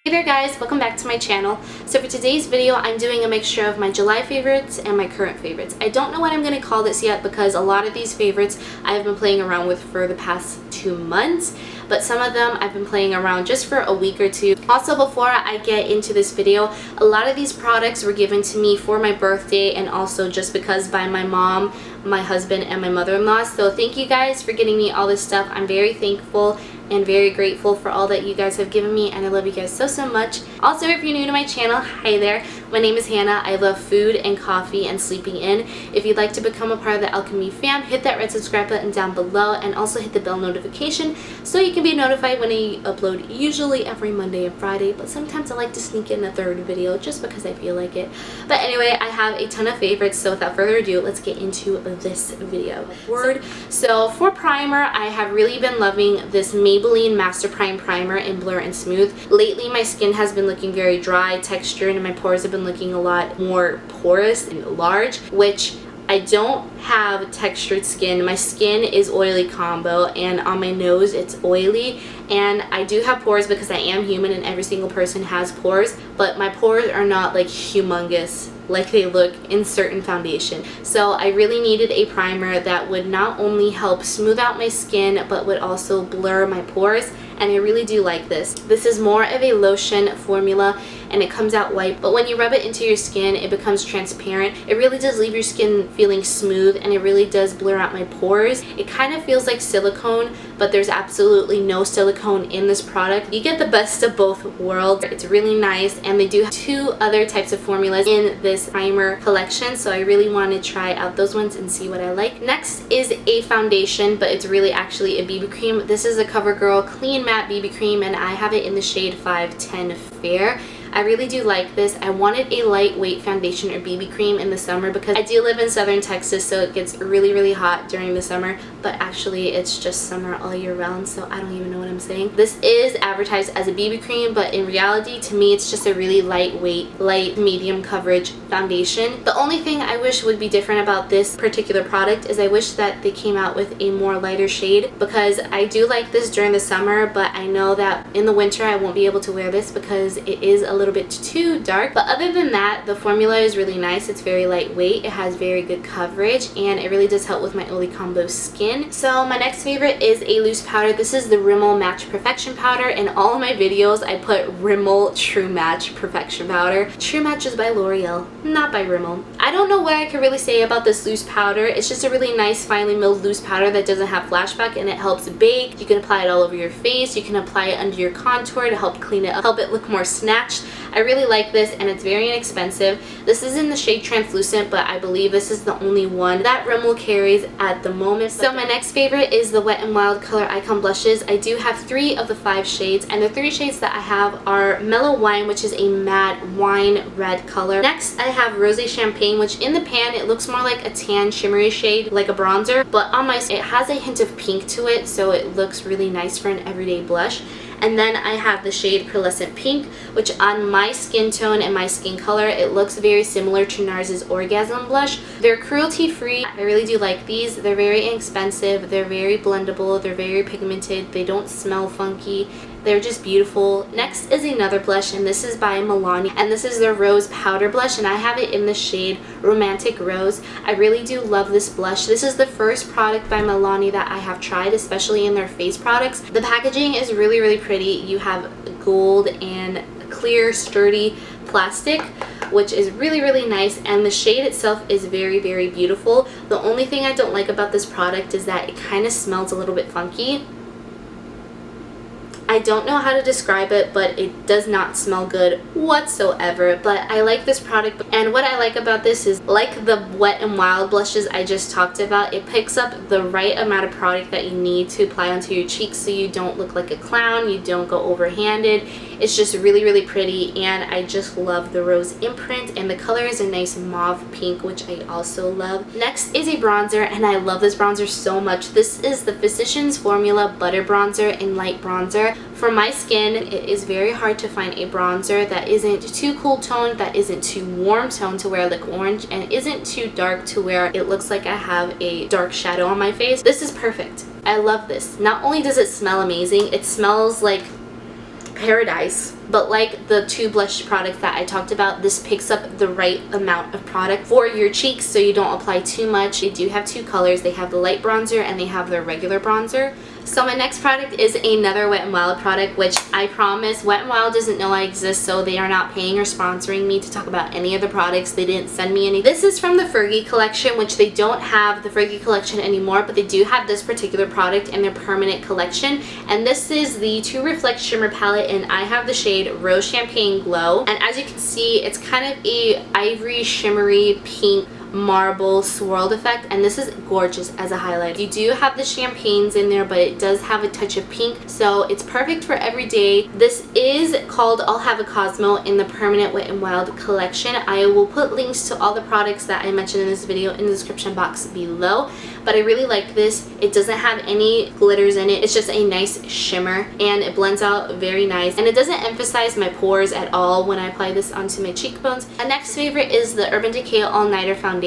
Hey there guys, welcome back to my channel. So for today's video, I'm doing a mixture of my July favorites and my current favorites. I don't know what I'm going to call this yet because a lot of these favorites I've been playing around with for the past 2 months, but some of them I've been playing around just for a week or two. Also, before I get into this video, a lot of these products were given to me for my birthday and also just because by my mom, my husband, and my mother-in-law. So thank you guys for getting me all this stuff. I'm very thankful and very grateful for all that you guys have given me, and I love you guys so much. Also, if you're new to my channel, hi there. My name is Hannah. I love food and coffee and sleeping in. If you'd like to become a part of the Alchemy fam, hit that red subscribe button down below and also hit the bell notification so you can be notified when I upload, usually every Monday and Friday, but sometimes I like to sneak in a third video just because I feel like it. But anyway, I have a ton of favorites, so without further ado, let's get into this video. So for primer, I have really been loving this Maybelline Master Prime Primer in Blur and Smooth. Lately, my skin has been looking very dry, textured, and my pores have been looking a lot more porous and large, which I don't have textured skin. My skin is oily combo, and on my nose it's oily, and I do have pores because I am human and every single person has pores, but my pores are not like humongous like they look in certain foundation. So I really needed a primer that would not only help smooth out my skin but would also blur my pores, and I really do like this. This is more of a lotion formula and it comes out white, but when you rub it into your skin it becomes transparent. It really does leave your skin feeling smooth and it really does blur out my pores. It kind of feels like silicone, but there's absolutely no silicone in this product. You get the best of both worlds. It's really nice, and they do have 2 other types of formulas in this primer collection, so I really want to try out those ones and see what I like. Next is a foundation, but it's really actually a BB cream. This is a Covergirl Clean Matte BB cream and I have it in the shade 510 Fair. I really do like this. I wanted a lightweight foundation or BB cream in the summer because I do live in southern Texas, so it gets really hot during the summer, but actually it's just summer all year round, so I don't even know what I'm saying. This is advertised as a BB cream, but in reality to me it's just a really lightweight, light medium coverage foundation. The only thing I wish would be different about this particular product is I wish that they came out with a more lighter shade, because I do like this during the summer, but I know that in the winter I won't be able to wear this because it is a little bit too dark. But other than that, the formula is really nice. It's very lightweight, it has very good coverage, and it really does help with my oily combo skin. So my next favorite is a loose powder. This is the Rimmel Match Perfection Powder. In all of my videos I put Rimmel True Match Perfection Powder. True Match is by L'Oreal, not by Rimmel. I don't know what I could really say about this loose powder. It's just a really nice finely milled loose powder that doesn't have flashback, and it helps bake. You can apply it all over your face. You can apply it under your contour to help clean it up, help it look more snatched. I really like this, and it's very inexpensive. This is in the shade Translucent, but I believe this is the only one that Rimmel carries at the moment. So my next favorite is the Wet n Wild Color Icon Blushes. I do have 3 of the 5 shades, and the 3 shades that I have are Mellow Wine, which is a matte wine red color. Next I have Rosé Champagne, which in the pan it looks more like a tan shimmery shade, like a bronzer, but on my it has a hint of pink to it, so it looks really nice for an everyday blush. And then I have the shade Pearlescent Pink, which on my skin tone and my skin color, it looks very similar to NARS's Orgasm Blush. They're cruelty free. I really do like these. They're very inexpensive. They're very blendable. They're very pigmented. They don't smell funky. They're just beautiful. Next is another blush, and this is by Milani, and this is their Rose Powder Blush, and I have it in the shade Romantic Rose. I really do love this blush. This is the first product by Milani that I have tried, especially in their face products. The packaging is really pretty. You have gold and clear, sturdy plastic, which is really nice, and the shade itself is very beautiful. The only thing I don't like about this product is that it kind of smells a little bit funky. I don't know how to describe it, but it does not smell good whatsoever. But I like this product, and what I like about this is, like the Wet n Wild blushes I just talked about, it picks up the right amount of product that you need to apply onto your cheeks so you don't look like a clown, you don't go overhanded. It's just really pretty, and I just love the rose imprint, and the color is a nice mauve pink, which I also love. Next is a bronzer, and I love this bronzer so much. This is the Physicians Formula Butter Bronzer in Light Bronzer. For my skin, it is very hard to find a bronzer that isn't too cool toned, that isn't too warm toned to where I look orange, and isn't too dark to where it looks like I have a dark shadow on my face. This is perfect. I love this. Not only does it smell amazing, it smells like paradise. But like the two blush products that I talked about, this picks up the right amount of product for your cheeks so you don't apply too much. They do have two colors. They have the light bronzer and they have the regular bronzer. So my next product is another Wet n Wild product, which I promise Wet n Wild doesn't know I exist, so they are not paying or sponsoring me to talk about any of the products. They didn't send me any. This is from the Fergie collection, which they don't have the Fergie collection anymore, but they do have this particular product in their permanent collection. And this is the To Reflect Shimmer palette, and I have the shade Rose Champagne Glow. And as you can see, it's kind of a ivory shimmery pink marble swirled effect, and this is gorgeous as a highlight. You do have the champagnes in there, but it does have a touch of pink, so it's perfect for every day. This is called I'll Have a Cosmo in the permanent Wet n Wild collection. I will put links to all the products that I mentioned in this video in the description box below, but I really like this. It doesn't have any glitters in it. It's just a nice shimmer and it blends out very nice, and it doesn't emphasize my pores at all when I apply this onto my cheekbones. A next favorite is the Urban Decay All Nighter Foundation.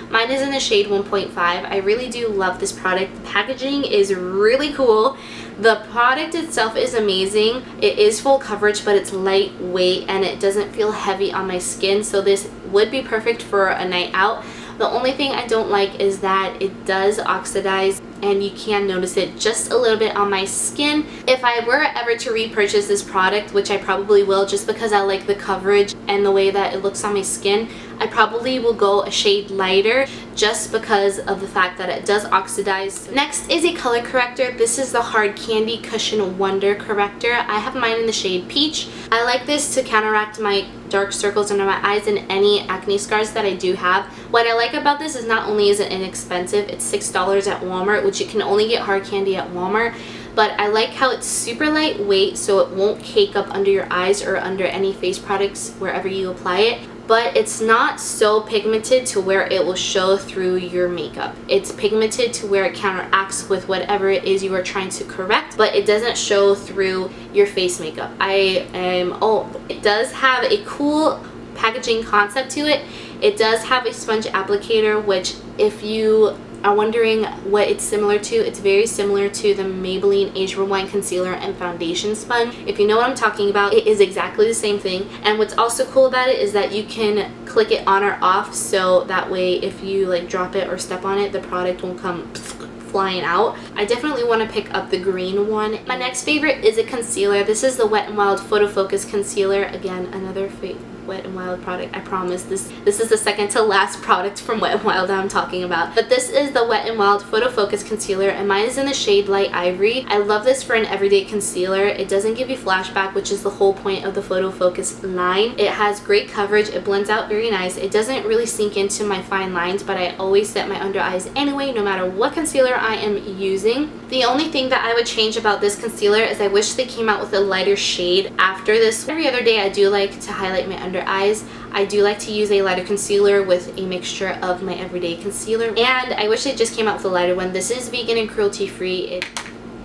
Mine is in the shade 1.5. I really do love this product. The packaging is really cool. The product itself is amazing. It is full coverage, but it's lightweight and it doesn't feel heavy on my skin, so this would be perfect for a night out. The only thing I don't like is that it does oxidize, and you can notice it just a little bit on my skin. If I were ever to repurchase this product, which I probably will just because I like the coverage and the way that it looks on my skin, I probably will go a shade lighter just because of the fact that it does oxidize. Next is a color corrector. This is the Hard Candy Cushion Wonder Corrector. I have mine in the shade Peach. I like this to counteract my dark circles under my eyes and any acne scars that I do have. What I like about this is not only is it inexpensive, it's $6 at Walmart, which you can only get hard candy at Walmart, but I like how it's super lightweight so it won't cake up under your eyes or under any face products wherever you apply it. But it's not so pigmented to where it will show through your makeup. It's pigmented to where it counteracts with whatever it is you are trying to correct, but it doesn't show through your face makeup. It does have a cool packaging concept to it. It does have a sponge applicator, which if you are wondering what it's similar to, it's very similar to the Maybelline Age Rewind Concealer and Foundation Sponge. If you know what I'm talking about, it is exactly the same thing. And what's also cool about it is that you can click it on or off, so that way if you like drop it or step on it, the product won't come flying out. I definitely want to pick up the green one. My next favorite is a concealer. This is the Wet n Wild Photo Focus Concealer. Again, another Wet n Wild product. I promise this is the second to last product from Wet n Wild that I'm talking about. But this is the Wet n Wild Photo Focus Concealer, and mine is in the shade Light Ivory. I love this for an everyday concealer. It doesn't give you flashback, which is the whole point of the Photo Focus line. It has great coverage. It blends out very nice. It doesn't really sink into my fine lines, but I always set my under eyes anyway, no matter what concealer I am using. The only thing that I would change about this concealer is I wish they came out with a lighter shade after this. Every other day I do like to highlight my under eyes. I do like to use a lighter concealer with a mixture of my everyday concealer, and I wish it just came out with a lighter one. This is vegan and cruelty free.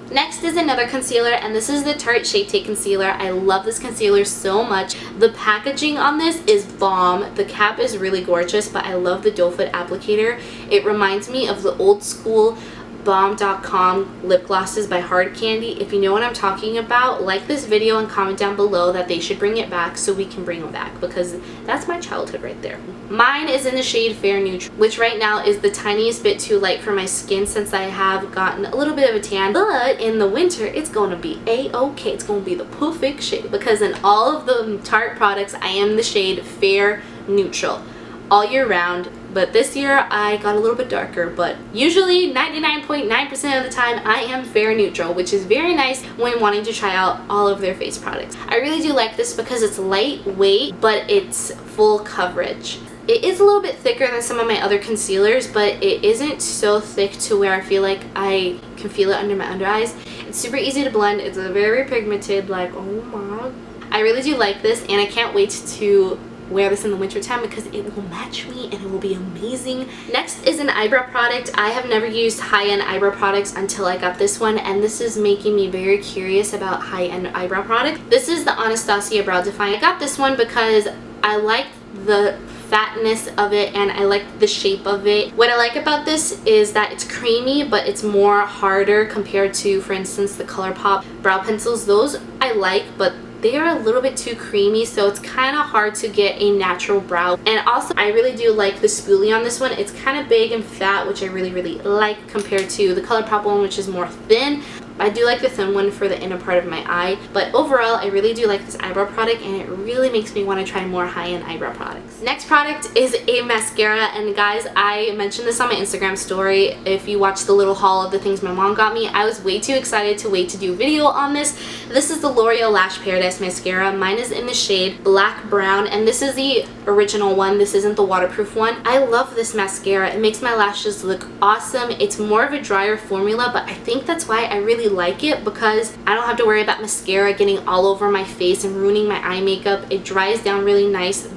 Next is another concealer, and this is the Tarte Shape Tape Concealer. I love this concealer so much. The packaging on this is bomb. The cap is really gorgeous, but I love the doe foot applicator. It reminds me of the old school Bomb.com lip glosses by Hard Candy. If you know what I'm talking about, like this video and comment down below that they should bring it back so we can bring them back, because that's my childhood right there. Mine is in the shade Fair Neutral, which right now is the tiniest bit too light for my skin since I have gotten a little bit of a tan, but in the winter it's going to be a-okay. It's going to be the perfect shade, because in all of the Tarte products I am the shade Fair Neutral all year round. But this year I got a little bit darker, but usually 99.9% of the time I am fair neutral, which is very nice when wanting to try out all of their face products. I really do like this because it's lightweight, but it's full coverage. It is a little bit thicker than some of my other concealers, but it isn't so thick to where I feel like I can feel it under my under eyes. It's super easy to blend. It's a very pigmented, like, oh my. I really do like this, and I can't wait to wear this in the winter time because it will match me and it will be amazing. Next is an eyebrow product. I have never used high-end eyebrow products until I got this one, and this is making me very curious about high-end eyebrow products. This is the Anastasia Brow Define. I got this one because I liked the fatness of it, and I like the shape of it. What I like about this is that it's creamy, but it's more harder compared to, for instance, the ColourPop brow pencils. Those I like, but they are a little bit too creamy, so it's kind of hard to get a natural brow. And also, I really do like the spoolie on this one. It's kind of big and fat, which I really like compared to the ColourPop one, which is more thin. I do like the thin one for the inner part of my eye, but overall I really do like this eyebrow product, and it really makes me want to try more high-end eyebrow products. Next product is a mascara, and guys, I mentioned this on my Instagram story. If you watched the little haul of the things my mom got me, I was way too excited to wait to do a video on this. This is the L'Oreal Lash Paradise mascara. Mine is in the shade Black Brown, and this is the original one. This isn't the waterproof one. I love this mascara. It makes my lashes look awesome. It's more of a drier formula, but I think that's why I really like it, because I don't have to worry about mascara getting all over my face and ruining my eye makeup. It dries down really nice.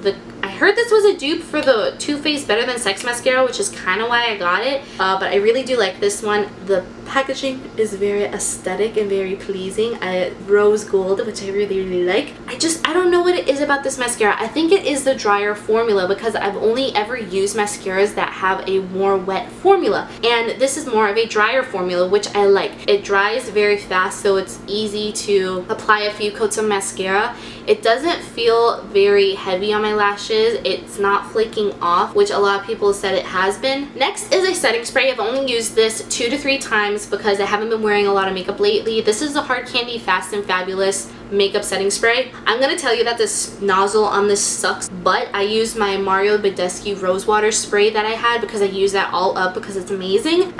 I heard this was a dupe for the Too Faced Better Than Sex mascara, which is kind of why I got it, but I really do like this one. The packaging is very aesthetic and very pleasing. Rose gold, which I really like. I don't know what it is about this mascara. I think it is the drier formula, because I've only ever used mascaras that have a more wet formula, and this is more of a drier formula, which I like. It dries very fast, so it's easy to apply a few coats of mascara. It doesn't feel very heavy on my lashes. It's not flaking off, which a lot of people said it has been. Next is a setting spray. I've only used this 2 to 3 times because I haven't been wearing a lot of makeup lately. This is the Hard Candy Fast and Fabulous makeup setting spray. I'm gonna tell you that this nozzle on this sucks, but I used my Mario Badescu rose water spray that I had, because I use that all up because it's amazing.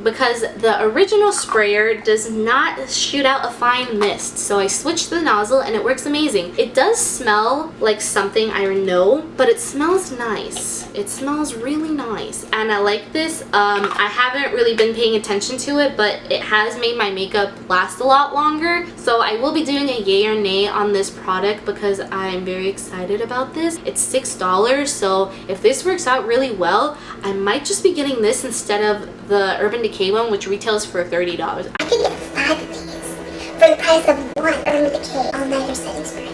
Because the original sprayer does not shoot out a fine mist, so I switched the nozzle and it works amazing. It does smell like something I know, but it smells nice. It smells really nice, and I like this. I haven't really been paying attention to it, but it has made my makeup last a lot longer, so I will be doing a yay or nay on this product because I'm very excited about this. It's $6, so if this works out really well, I might just be getting this instead of the Urban Decay one, which retails for $30. I could get 5 of these for the price of 1 Urban Decay all-nighter setting spray.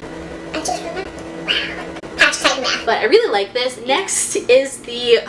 I just remembered. Wow. Hashtag math. But I really like this. Next is the...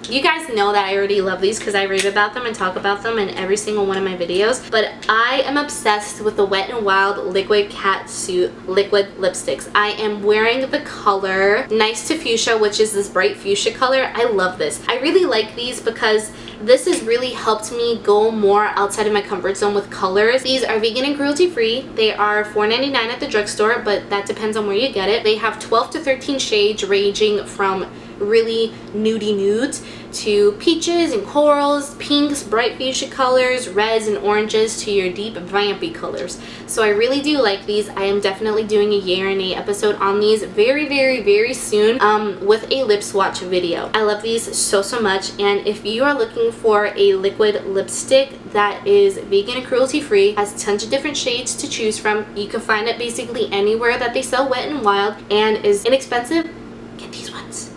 You guys know that I already love these because I rave about them and talk about them in every single one of my videos, but I am obsessed with the Wet n Wild Liquid Catsuit liquid lipsticks. I am wearing the color Nice to Fuchsia, which is this bright fuchsia color. I love this. I really like these because this has really helped me go more outside of my comfort zone with colors. These are vegan and cruelty free. They are $4.99 at the drugstore, but that depends on where you get it. They have 12 to 13 shades ranging from really nudie nudes to peaches and corals, pinks, bright fuchsia colors, reds and oranges to your deep vampy colors. So I really do like these. I am definitely doing a yay or nay episode on these very soon with a lip swatch video. I love these so much, and if you are looking for a liquid lipstick that is vegan and cruelty free, has tons of different shades to choose from, you can find it basically anywhere that they sell Wet n Wild and is inexpensive, get these ones.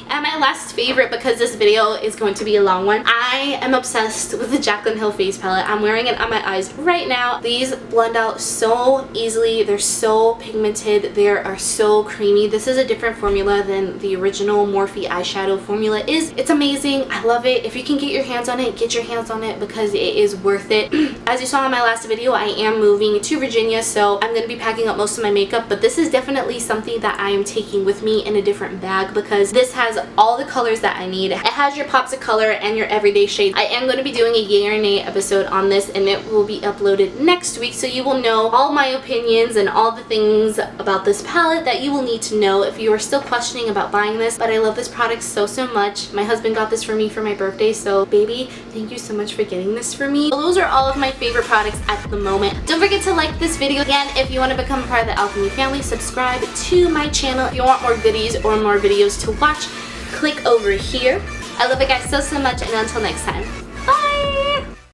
And my last favorite, because this video is going to be a long one, I am obsessed with the Jaclyn Hill face palette. I'm wearing it on my eyes right now. These blend out so easily. They're so pigmented. They are so creamy. This is a different formula than the original Morphe eyeshadow formula is. It's amazing. I love it. If you can get your hands on it, get your hands on it because it is worth it. As you saw in my last video, I am moving to Virginia, so I'm going to be packing up most of my makeup, but this is definitely something that I am taking with me in a different bag because this has all the colors that I need. It has your pops of color and your everyday shades. I am going to be doing a yay or nay episode on this, and it will be uploaded next week, so you will know all my opinions and all the things about this palette that you will need to know if you are still questioning about buying this. But I love this product so much. My husband got this for me for my birthday, so baby, thank you so much for getting this for me. So those are all of my favorite products at the moment. Don't forget to like this video. Again, if you want to become a part of the Alchemy family, subscribe to my channel. If you want more goodies or more videos to watch, click over here. I love you guys so much, and until next time.